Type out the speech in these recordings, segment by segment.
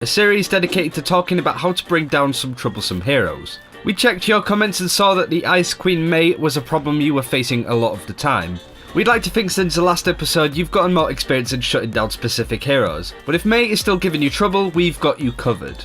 a series dedicated to talking about how to bring down some troublesome heroes. We checked your comments and saw that the Ice Queen Mei was a problem you were facing a lot of the time. We'd like to think since the last episode you've gotten more experience in shutting down specific heroes, but if Mei is still giving you trouble, we've got you covered.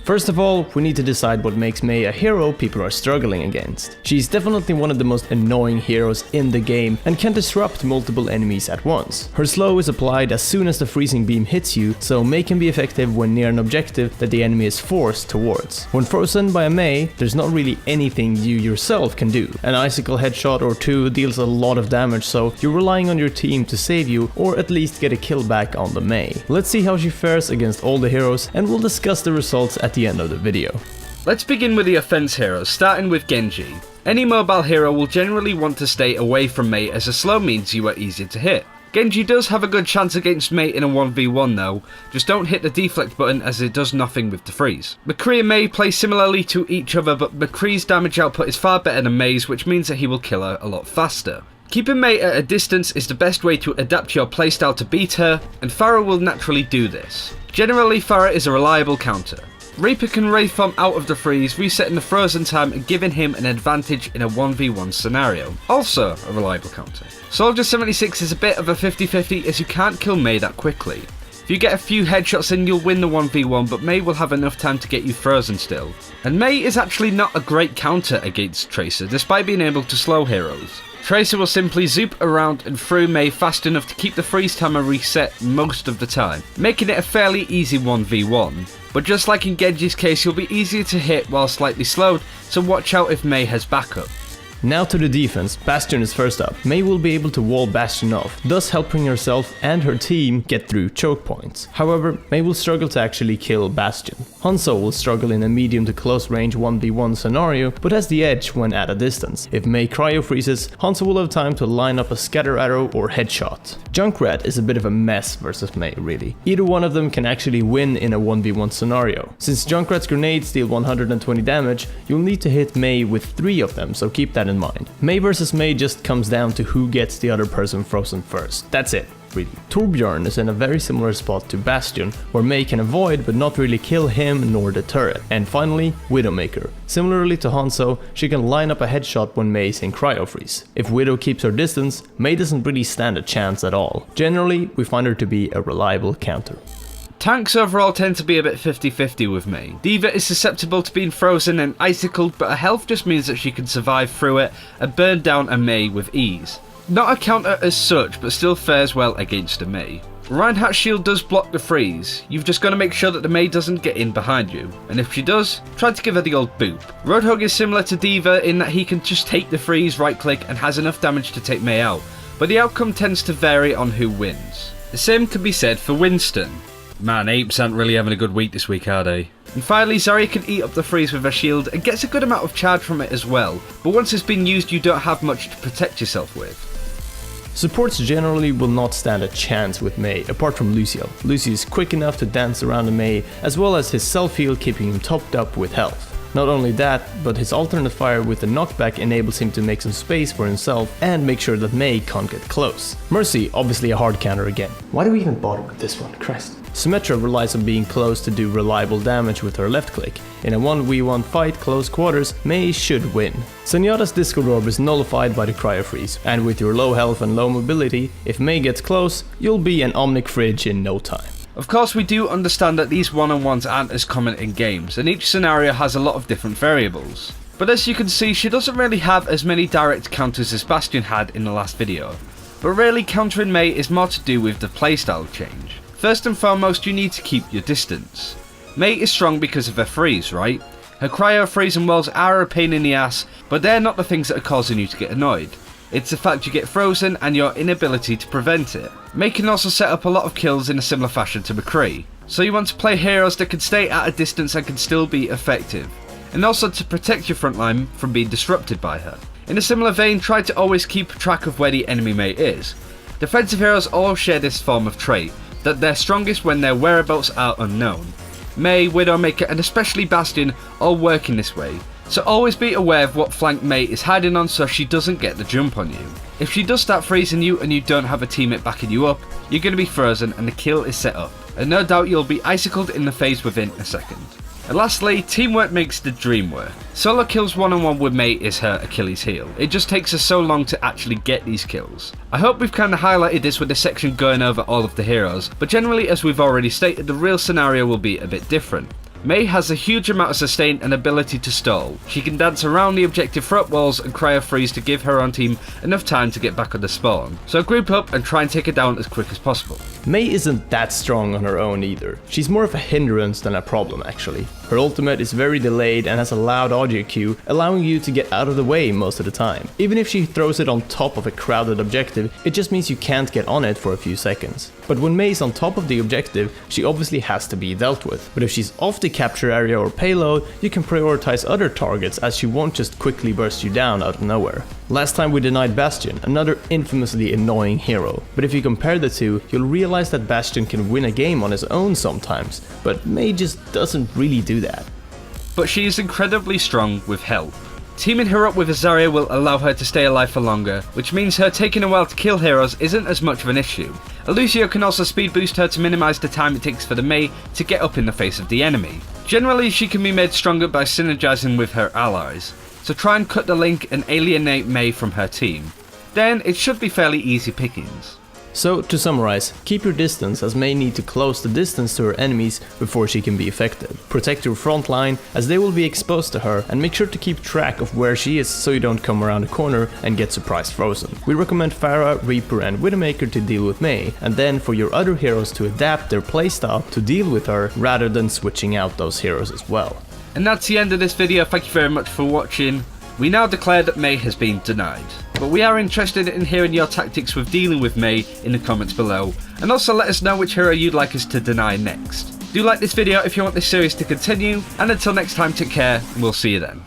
First of all, we need to decide what makes Mei a hero people are struggling against. She's definitely one of the most annoying heroes in the game and can disrupt multiple enemies at once. Her slow is applied as soon as the freezing beam hits you, so Mei can be effective when near an objective that the enemy is forced towards. When frozen by a Mei, there's not really anything you yourself can do. An icicle headshot or two deals a lot of damage, so you're relying on your team to save you or at least get a kill back on the Mei. Let's see how she fares against all the heroes and we'll discuss the results at the end of the video. Let's begin with the offense heroes, starting with Genji. Any mobile hero will generally want to stay away from Mei as a slow means you are easier to hit. Genji does have a good chance against Mei in a 1v1 though, just don't hit the deflect button as it does nothing with the freeze. McCree and Mei play similarly to each other, but McCree's damage output is far better than Mei's, which means that he will kill her a lot faster. Keeping Mei at a distance is the best way to adapt your playstyle to beat her, and Pharah will naturally do this. Generally, Pharah is a reliable counter. Reaper can Wraith Form out of the freeze, resetting the frozen time and giving him an advantage in a 1v1 scenario. Also a reliable counter. Soldier 76 is a bit of a 50-50 as you can't kill Mei that quickly. If you get a few headshots in, you'll win the 1v1, but Mei will have enough time to get you frozen still. And Mei is actually not a great counter against Tracer, despite being able to slow heroes. Tracer will simply zoop around and through Mei fast enough to keep the freeze timer reset most of the time, making it a fairly easy 1v1. But just like in Genji's case, you'll be easier to hit while slightly slowed, so watch out if Mei has backup. Now to the defense, Bastion is first up. Mei will be able to wall Bastion off, thus helping herself and her team get through choke points. However, Mei will struggle to actually kill Bastion. Hanzo will struggle in a medium to close range 1v1 scenario, but has the edge when at a distance. If Mei cryo freezes, Hanzo will have time to line up a scatter arrow or headshot. Junkrat is a bit of a mess versus Mei really. Either one of them can actually win in a 1v1 scenario. Since Junkrat's grenades deal 120 damage, you'll need to hit Mei with 3 of them, so keep that in mind. Mei versus Mei just comes down to who gets the other person frozen first. That's it, really. Torbjorn is in a very similar spot to Bastion, where Mei can avoid but not really kill him nor the turret. And finally, Widowmaker. Similarly to Hanzo, she can line up a headshot when Mei is in cryo freeze. If Widow keeps her distance, Mei doesn't really stand a chance at all. Generally, we find her to be a reliable counter. Tanks overall tend to be a bit 50-50 with Mei. D.Va is susceptible to being frozen and icicled, but her health just means that she can survive through it and burn down a Mei with ease. Not a counter as such, but still fares well against a Mei. Reinhardt's shield does block the freeze, you've just got to make sure that the Mei doesn't get in behind you, and if she does, try to give her the old boop. Roadhog is similar to D.Va in that he can just take the freeze, right click and has enough damage to take Mei out, but the outcome tends to vary on who wins. The same can be said for Winston. Man, apes aren't really having a good week this week, are they? And finally, Zarya can eat up the freeze with her shield and gets a good amount of charge from it as well, but once it's been used you don't have much to protect yourself with. Supports generally will not stand a chance with Mei, apart from Lucio. Lucio is quick enough to dance around the Mei, as well as his self-heal keeping him topped up with health. Not only that, but his alternate fire with the knockback enables him to make some space for himself and make sure that Mei can't get close. Mercy, obviously a hard counter again. Why do we even bother with this one, Christ? Symmetra relies on being close to do reliable damage with her left click. In a 1v1 fight close quarters, Mei should win. Zenyatta's Discord Orb is nullified by the cryo freeze, and with your low health and low mobility, if Mei gets close, you'll be an Omnic Fridge in no time. Of course, we do understand that these one-on-ones aren't as common in games, and each scenario has a lot of different variables. But as you can see, she doesn't really have as many direct counters as Bastion had in the last video. But really, countering Mei is more to do with the playstyle change. First and foremost, you need to keep your distance. Mei is strong because of her freeze, right? Her cryo freeze and walls are a pain in the ass, but they're not the things that are causing you to get annoyed. It's the fact you get frozen and your inability to prevent it. Mei can also set up a lot of kills in a similar fashion to McCree, so you want to play heroes that can stay at a distance and can still be effective, and also to protect your frontline from being disrupted by her. In a similar vein, try to always keep track of where the enemy Mei is. Defensive heroes all share this form of trait, that they're strongest when their whereabouts are unknown. Mei, Widowmaker and especially Bastion all work in this way, so always be aware of what flank Mei is hiding on so she doesn't get the jump on you. If she does start freezing you and you don't have a teammate backing you up, you're going to be frozen and the kill is set up. and no doubt you'll be icicled in the face within a second. And lastly, teamwork makes the dream work. Solo kills one-on-one with Mei is her Achilles heel. It just takes her so long to actually get these kills. I hope we've kind of highlighted this with this section going over all of the heroes, but generally, as we've already stated, the real scenario will be a bit different. Mei has a huge amount of sustain and ability to stall. She can dance around the objective, throw up walls and cryo freeze to give her own team enough time to get back on the spawn. So group up and try and take her down as quick as possible. Mei isn't that strong on her own either. She's more of a hindrance than a problem actually. Her ultimate is very delayed and has a loud audio cue, allowing you to get out of the way most of the time. Even if she throws it on top of a crowded objective, it just means you can't get on it for a few seconds. But when Mei's on top of the objective, she obviously has to be dealt with. But if she's off the capture area or payload, you can prioritize other targets as she won't just quickly burst you down out of nowhere. Last time we denied Bastion, another infamously annoying hero. But if you compare the two, you'll realize that Bastion can win a game on his own sometimes, but Mei just doesn't really do that. But she is incredibly strong with help. Teaming her up with a Zarya will allow her to stay alive for longer, which means her taking a while to kill heroes isn't as much of an issue. A Lucio can also speed boost her to minimize the time it takes for the Mei to get up in the face of the enemy. Generally, she can be made stronger by synergizing with her allies, so try and cut the link and alienate Mei from her team. Then it should be fairly easy pickings. So, to summarize, keep your distance as Mei need to close the distance to her enemies before she can be effective. Protect your front line as they will be exposed to her, and make sure to keep track of where she is so you don't come around the corner and get surprise frozen. We recommend Pharah, Reaper and Widowmaker to deal with Mei, and then for your other heroes to adapt their playstyle to deal with her rather than switching out those heroes as well. And that's the end of this video. Thank you very much for watching. We now declare that Mei has been denied, but we are interested in hearing your tactics with dealing with Mei in the comments below, and also let us know which hero you'd like us to deny next. Do like this video if you want this series to continue, and until next time, take care and we'll see you then.